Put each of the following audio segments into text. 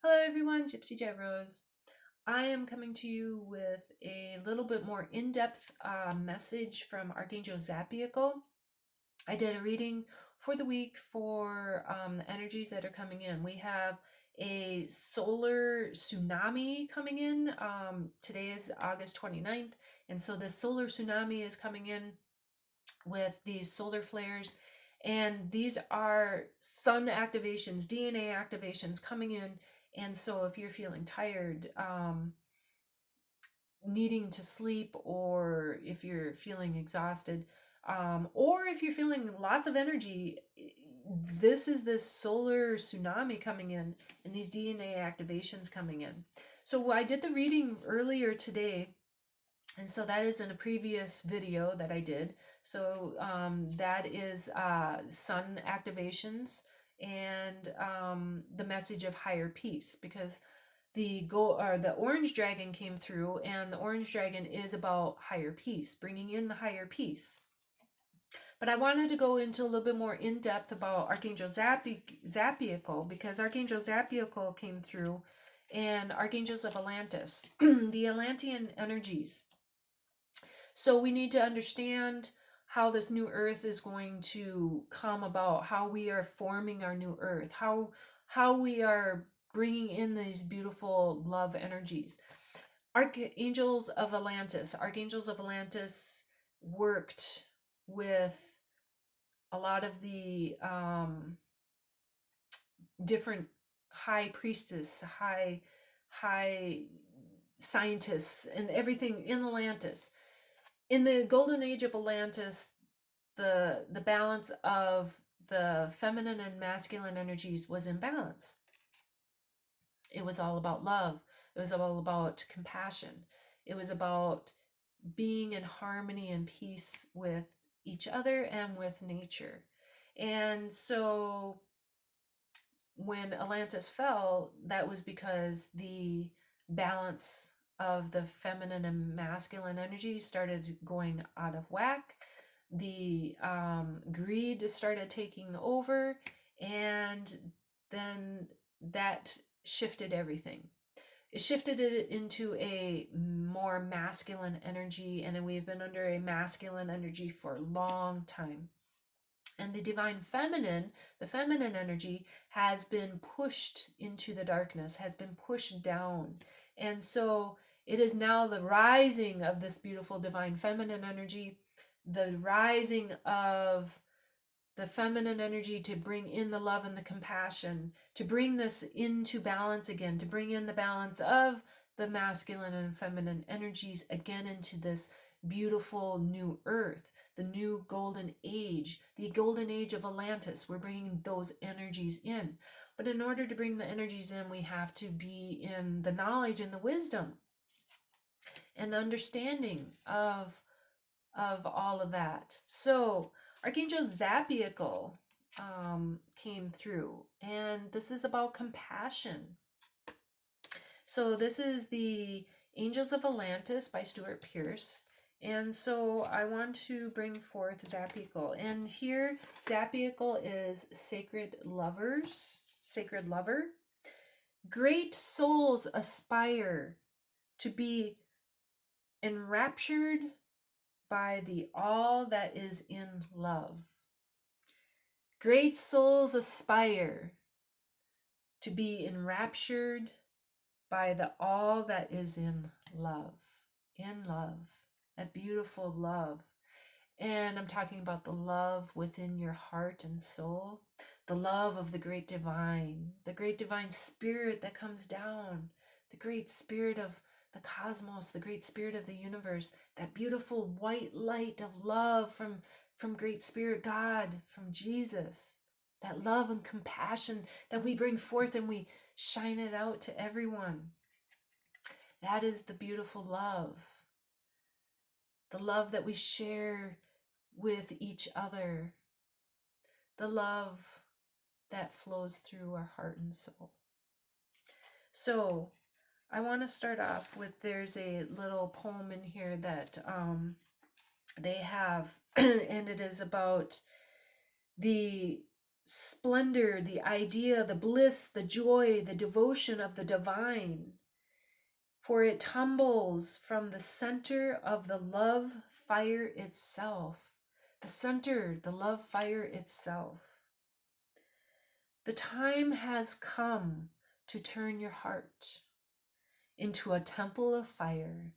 Hello everyone, Gypsy Jet Rose. I am coming to you with a little bit more in-depth message from Archangel Zaphkiel. I did a reading for the week for the energies that are coming in. We have a solar tsunami coming in. Today is August 29th, and so this solar tsunami is coming in with these solar flares, and these are sun activations, DNA activations coming in. And so if you're feeling tired, needing to sleep, or if you're feeling exhausted, or if you're feeling lots of energy, this is this solar tsunami coming in and these DNA activations coming in. So I did the reading earlier today, and so that is in a previous video that I did. So that is sun activations and the message of higher peace, because the orange dragon came through, and the orange dragon is about higher peace, bringing in the higher peace. But I wanted to go into a little bit more in depth about Archangel Zaphkiel, because Archangel Zaphkiel came through, and Archangels of Atlantis, the Atlantean energies. So we need to understand how this new earth is going to come about, how we are forming our new earth, how we are bringing in these beautiful love energies. Archangels of Atlantis worked with a lot of the different high priestess, high scientists, and everything in Atlantis. In the golden age of Atlantis, the balance of the feminine and masculine energies was in balance. It was all about love. It was all about compassion. It was about being in harmony and peace with each other and with nature. And so when Atlantis fell, that was because the balance of the feminine and masculine energy started going out of whack. The greed started taking over, and then that shifted everything. It shifted it into a more masculine energy, and we've been under a masculine energy for a long time. And the divine feminine, the feminine energy, has been pushed into the darkness, has been pushed down. And so it is now the rising of this beautiful divine feminine energy, the rising of the feminine energy to bring in the love and the compassion, to bring this into balance again, to bring in the balance of the masculine and feminine energies again into this beautiful new earth, the new golden age, the golden age of Atlantis. We're bringing those energies in. But in order to bring the energies in, we have to be in the knowledge and the wisdom and the understanding of all of that. So Archangel Zaphkiel came through, and this is about compassion. So this is the Angels of Atlantis by Stewart Pearce. And so I want to bring forth Zaphkiel. And here Zaphkiel is sacred lovers, sacred lover. Great souls aspire to be enraptured by the all that is in love. Great souls aspire to be enraptured by the all that is in love, that beautiful love. And I'm talking about the love within your heart and soul, the love of the great divine spirit that comes down, the great spirit of the cosmos, the great spirit of the universe, that beautiful white light of love from great spirit God, from Jesus, that love and compassion that we bring forth and we shine it out to everyone. That is the beautiful love, the love that we share with each other, the love that flows through our heart and soul. So I want to start off with, there's a little poem in here that they have, and it is about the splendor, the idea, the bliss, the joy, the devotion of the divine. For it tumbles from the center of the love fire itself. The center, the love fire itself. The time has come to turn your heart into a temple of fire.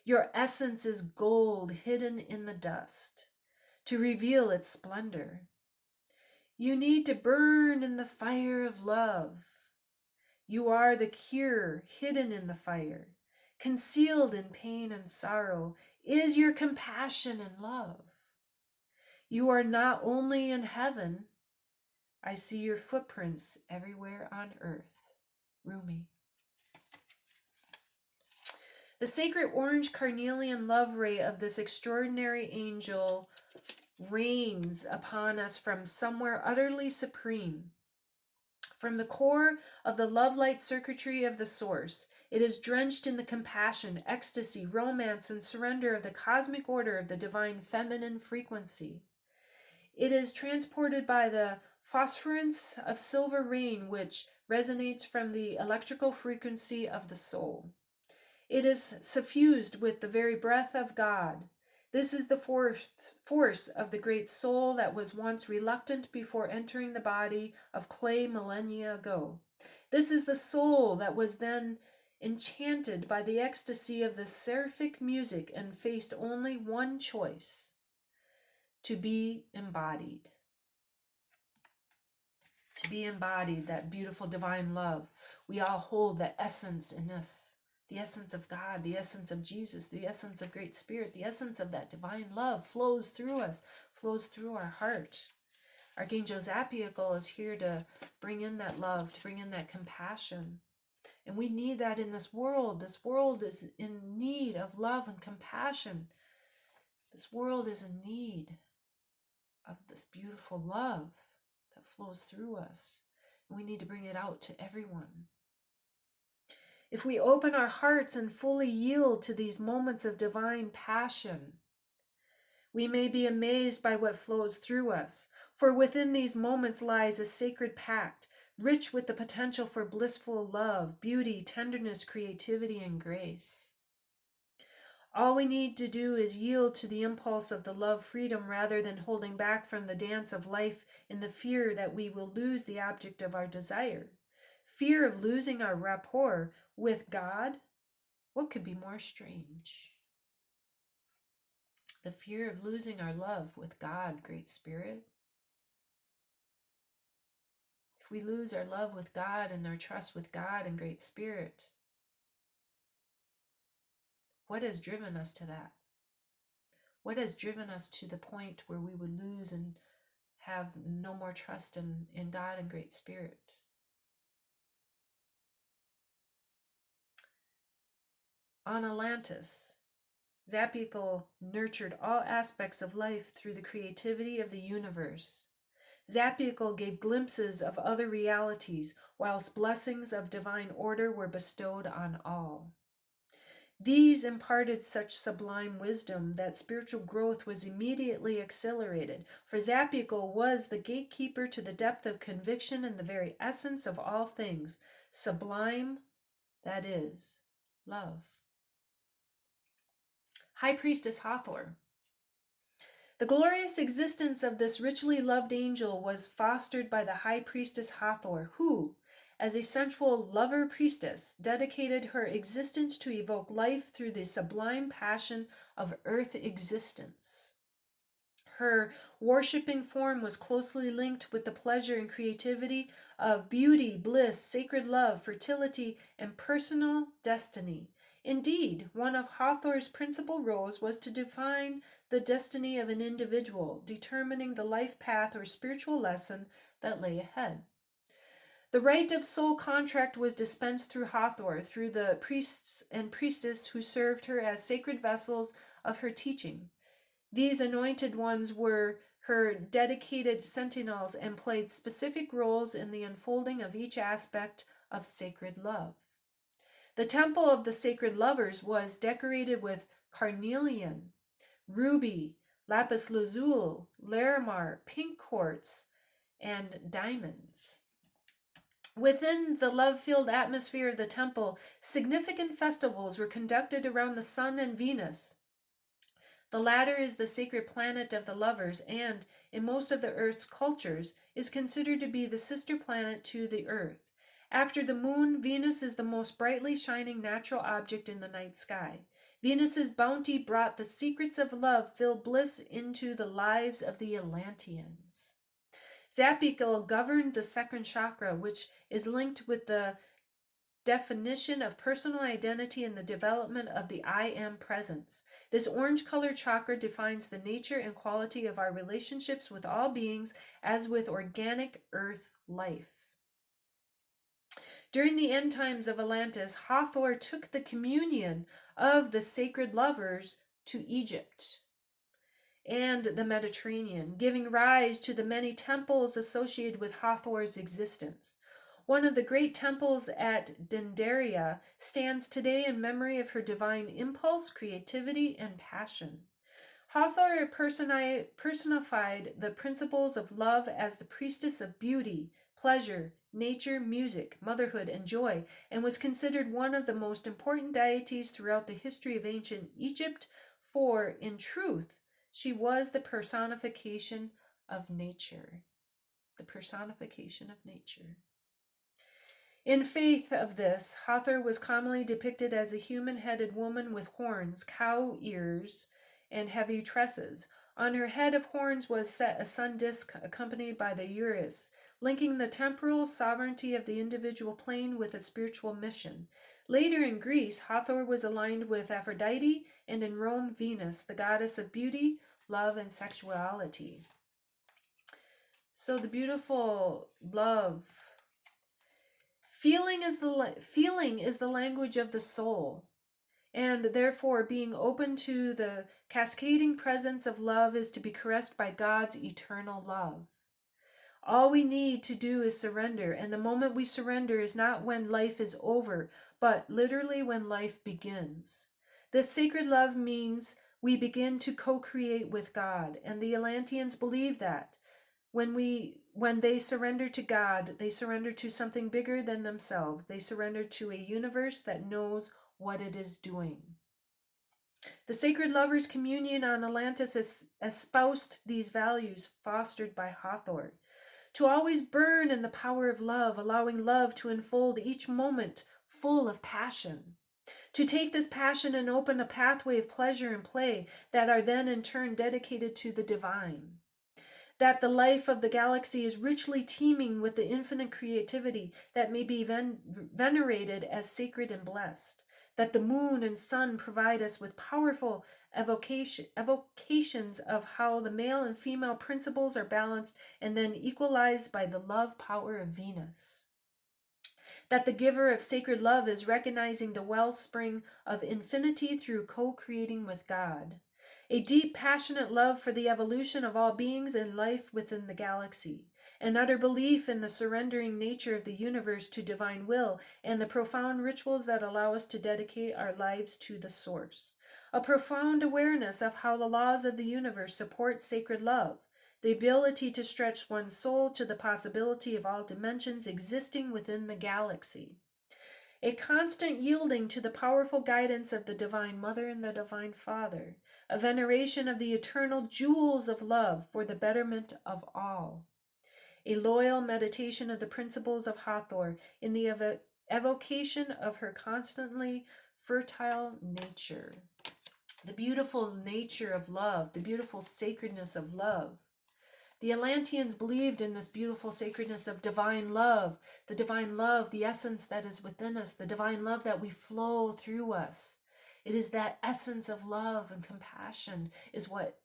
Your essence is gold hidden in the dust to reveal its splendor. You need to burn in the fire of love. You are the cure hidden in the fire. Concealed in pain and sorrow is your compassion and love. You are not only in heaven, I see your footprints everywhere on earth. Rumi. The sacred orange carnelian love ray of this extraordinary angel rains upon us from somewhere utterly supreme. From the core of the love light circuitry of the source, it is drenched in the compassion, ecstasy, romance, and surrender of the cosmic order of the divine feminine frequency. It is transported by the phosphorescence of silver rain, which resonates from the electrical frequency of the soul. It is suffused with the very breath of God. This is the force of the great soul that was once reluctant before entering the body of clay millennia ago. This is the soul that was then enchanted by the ecstasy of the seraphic music and faced only one choice: to be embodied. To be embodied, that beautiful divine love. We all hold that essence in us. The essence of God, the essence of Jesus, the essence of Great Spirit, the essence of that divine love flows through us, flows through our heart. Archangel Zaphkiel is here to bring in that love, to bring in that compassion. And we need that in this world. This world is in need of love and compassion. This world is in need of this beautiful love that flows through us. And we need to bring it out to everyone. If we open our hearts and fully yield to these moments of divine passion, we may be amazed by what flows through us, for within these moments lies a sacred pact, rich with the potential for blissful love, beauty, tenderness, creativity, and grace. All we need to do is yield to the impulse of the love freedom rather than holding back from the dance of life in the fear that we will lose the object of our desire. Fear of losing our rapport with God? What could be more strange? The fear of losing our love with God, Great Spirit. If we lose our love with God and our trust with God and Great Spirit, what has driven us to that? What has driven us to the point where we would lose and have no more trust in God and Great Spirit? On Atlantis, Zaphkiel nurtured all aspects of life through the creativity of the universe. Zaphkiel gave glimpses of other realities, whilst blessings of divine order were bestowed on all. These imparted such sublime wisdom that spiritual growth was immediately accelerated, for Zaphkiel was the gatekeeper to the depth of conviction and the very essence of all things, sublime, that is, love. High Priestess Hathor. The glorious existence of this richly loved angel was fostered by the High Priestess Hathor, who, as a sensual lover priestess, dedicated her existence to evoke life through the sublime passion of earth existence. Her worshipping form was closely linked with the pleasure and creativity of beauty, bliss, sacred love, fertility, and personal destiny. Indeed, one of Hathor's principal roles was to define the destiny of an individual, determining the life path or spiritual lesson that lay ahead. The rite of soul contract was dispensed through Hathor, through the priests and priestess who served her as sacred vessels of her teaching. These anointed ones were her dedicated sentinels and played specific roles in the unfolding of each aspect of sacred love. The temple of the sacred lovers was decorated with carnelian, ruby, lapis lazuli, larimar, pink quartz, and diamonds. Within the love-filled atmosphere of the temple, significant festivals were conducted around the sun and Venus. The latter is the sacred planet of the lovers and, in most of the Earth's cultures, is considered to be the sister planet to the Earth. After the moon, Venus is the most brightly shining natural object in the night sky. Venus's bounty brought the secrets of love-filled bliss into the lives of the Atlanteans. Zaphkiel governed the second chakra, which is linked with the definition of personal identity and the development of the I am presence. This orange-colored chakra defines the nature and quality of our relationships with all beings as with organic earth life. During the end times of Atlantis, Hathor took the communion of the sacred lovers to Egypt and the Mediterranean, giving rise to the many temples associated with Hathor's existence. One of the great temples at Dendaria stands today in memory of her divine impulse, creativity, and passion. Hathor personified the principles of love as the priestess of beauty, pleasure, nature, music, motherhood, and joy, and was considered one of the most important deities throughout the history of ancient Egypt, for, in truth, she was the personification of nature. The personification of nature. In faith of this, Hathor was commonly depicted as a human-headed woman with horns, cow ears, and heavy tresses. On her head of horns was set a sun disk accompanied by the uraeus, linking the temporal sovereignty of the individual plane with a spiritual mission. Later in Greece, Hathor was aligned with Aphrodite, and in Rome, Venus, the goddess of beauty, love, and sexuality. So the beautiful love. Feeling is the language of the soul, and therefore being open to the cascading presence of love is to be caressed by God's eternal love. All we need to do is surrender, and the moment we surrender is not when life is over, but literally when life begins. This sacred love means we begin to co-create with God, and the Atlanteans believe that. When they surrender to God, they surrender to something bigger than themselves. They surrender to a universe that knows what it is doing. The sacred lovers' communion on Atlantis espoused these values fostered by Hathor. To always burn in the power of love, allowing love to unfold each moment full of passion. To take this passion and open a pathway of pleasure and play that are then in turn dedicated to the divine. That the life of the galaxy is richly teeming with the infinite creativity that may be venerated as sacred and blessed. That the moon and sun provide us with powerful evocations of how the male and female principles are balanced and then equalized by the love power of Venus. That the giver of sacred love is recognizing the wellspring of infinity through co-creating with God. A deep, passionate love for the evolution of all beings and life within the galaxy. An utter belief in the surrendering nature of the universe to divine will and the profound rituals that allow us to dedicate our lives to the source. A profound awareness of how the laws of the universe support sacred love. The ability to stretch one's soul to the possibility of all dimensions existing within the galaxy. A constant yielding to the powerful guidance of the Divine Mother and the Divine Father. A veneration of the eternal jewels of love for the betterment of all. A loyal meditation of the principles of Hathor in the evocation of her constantly fertile nature. The beautiful nature of love, the beautiful sacredness of love. The Atlanteans believed in this beautiful sacredness of divine love, the essence that is within us, the divine love that we flow through us. It is that essence of love and compassion is what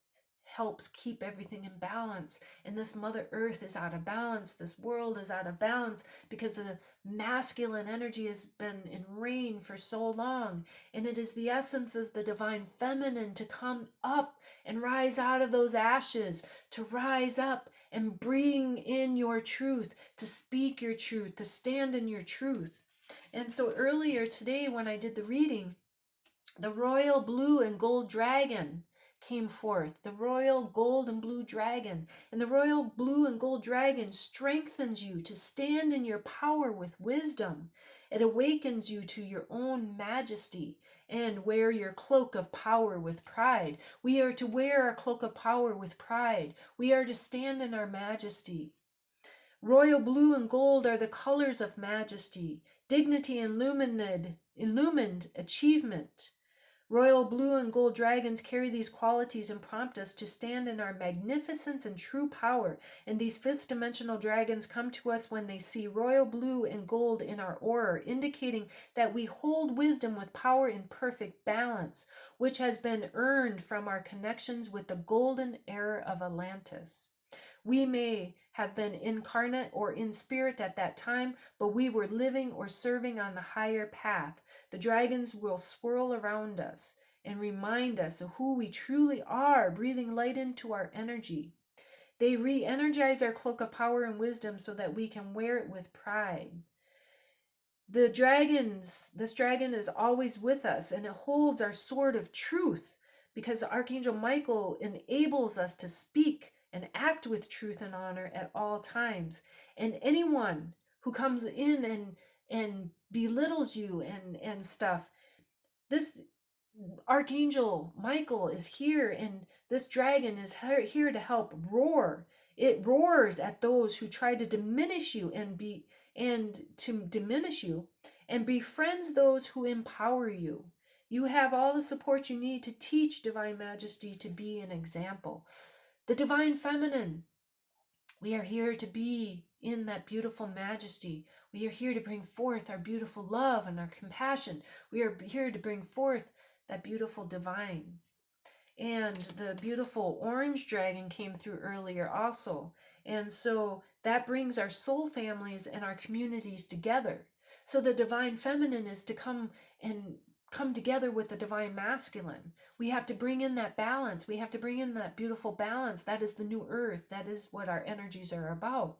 helps keep everything in balance. And this Mother Earth is out of balance. This world is out of balance because the masculine energy has been in reign for so long. And it is the essence of the divine feminine to come up and rise out of those ashes, to rise up and bring in your truth, to speak your truth, to stand in your truth. And so earlier today when I did the reading, the royal blue and gold dragon came forth, the royal gold and blue dragon. And the royal blue and gold dragon strengthens you to stand in your power with wisdom. It awakens you to your own majesty and wear your cloak of power with pride. We are to wear our cloak of power with pride. We are to stand in our majesty. Royal blue and gold are the colors of majesty, dignity, and illumined achievement. Royal blue and gold dragons carry these qualities and prompt us to stand in our magnificence and true power. And these fifth dimensional dragons come to us when they see royal blue and gold in our aura, indicating that we hold wisdom with power in perfect balance, which has been earned from our connections with the golden era of Atlantis. We may have been incarnate or in spirit at that time, but we were living or serving on the higher path. The dragons will swirl around us and remind us of who we truly are, breathing light into our energy. They re-energize our cloak of power and wisdom so that we can wear it with pride. This dragon is always with us, and it holds our sword of truth because Archangel Michael enables us to speak and act with truth and honor at all times. And anyone who comes in and belittles you and stuff, this Archangel Michael is here, and this dragon is here to help roar. It roars at those who try to diminish you and befriends those who empower you. You have all the support you need to teach Divine Majesty to be an example. The Divine Feminine, we are here to be in that beautiful majesty. We are here to bring forth our beautiful love and our compassion. We are here to bring forth that beautiful divine. And the beautiful orange dragon came through earlier also. And so that brings our soul families and our communities together. So the Divine Feminine is to come together with the Divine Masculine. We have to bring in that balance. We have to bring in that beautiful balance. That is the new earth. That is what our energies are about.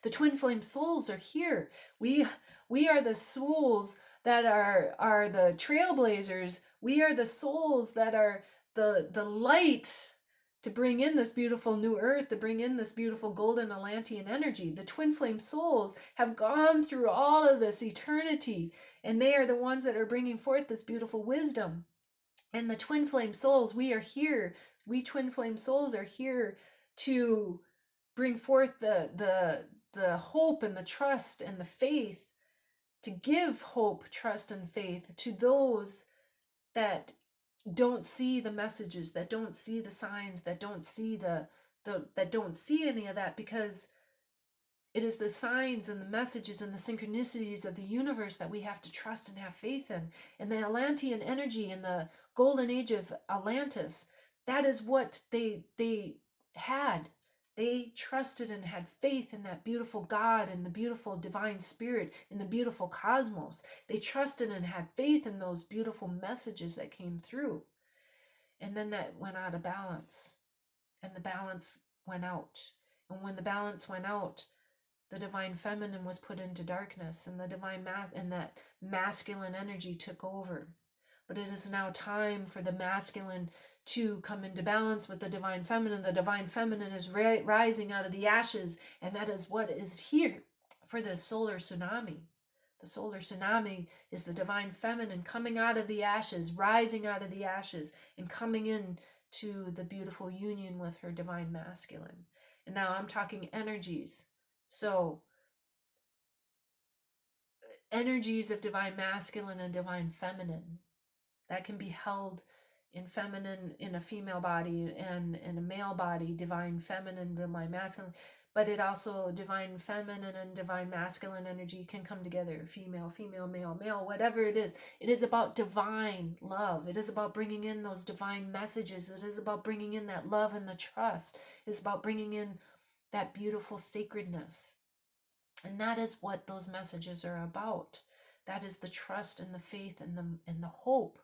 The twin flame souls are here. We are the souls that are the trailblazers. We are the souls that are the light to bring in this beautiful new earth, to bring in this beautiful golden Atlantean energy. The twin flame souls have gone through all of this eternity, and they are the ones that are bringing forth this beautiful wisdom. And the twin flame souls, we are here. We twin flame souls are here to bring forth the hope and the trust and the faith, to give hope, trust, and faith to those that don't see the messages, that don't see the signs, that don't see that don't see any of that, because it is the signs and the messages and the synchronicities of the universe that we have to trust and have faith in. And the Atlantean energy and the golden age of Atlantis, that is what they had. They trusted and had faith in that beautiful God and the beautiful divine spirit in the beautiful cosmos. They trusted and had faith in those beautiful messages that came through. And then that went out of balance, and the balance went out. And when the balance went out, the Divine Feminine was put into darkness, and the divine and that masculine energy took over. But it is now time for the masculine to come into balance with the Divine Feminine. The Divine Feminine is rising out of the ashes, and that is what is here for the solar tsunami. The solar tsunami is the Divine Feminine coming out of the ashes, rising out of the ashes, and coming in to the beautiful union with her Divine Masculine. And now I'm talking energies. So energies of Divine Masculine and Divine Feminine that can be held in feminine, in a female body, and in a male body, Divine Feminine, Divine Masculine. But it also, Divine Feminine and Divine Masculine energy can come together, female, male, whatever it is. It is about divine love. It is about bringing in those divine messages. It is about bringing in that love and the trust. It is about bringing in that beautiful sacredness. And that is what those messages are about. That is the trust and the faith and the hope.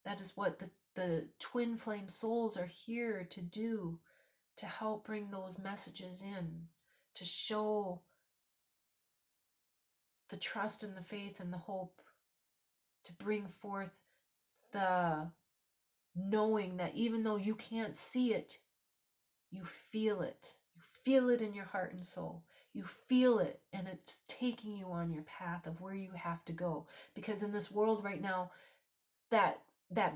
That is what the twin flame souls are here to do, to help bring those messages in, to show the trust and the faith and the hope, to bring forth the knowing that even though you can't see it, you feel it. You feel it in your heart and soul. You feel it, and it's taking you on your path of where you have to go. Because in this world right now, that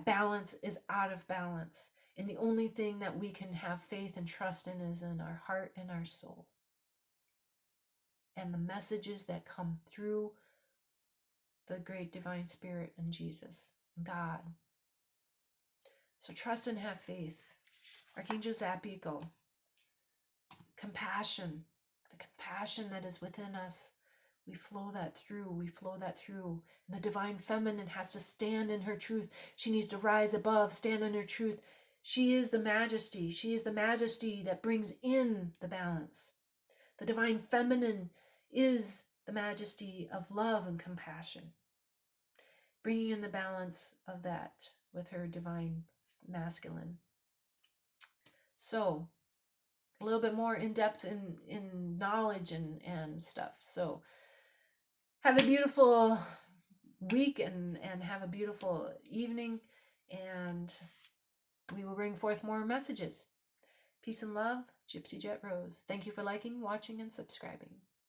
balance is out of balance. And the only thing that we can have faith and trust in is in our heart and our soul. And the messages that come through the great divine spirit and Jesus, God. So trust and have faith. Archangel Zaphkiel, compassion, the compassion that is within us, we flow that through. And the divine feminine has to stand in her truth. She needs to rise above, stand in her truth. She is the majesty. She is the majesty that brings in the balance. The divine feminine is the majesty of love and compassion, bringing in the balance of that with her divine masculine. So a little bit more in depth in knowledge and stuff. So have a beautiful week and have a beautiful evening, and we will bring forth more messages. Peace and love, Gypsy Jet Rose. Thank you for liking, watching, and subscribing.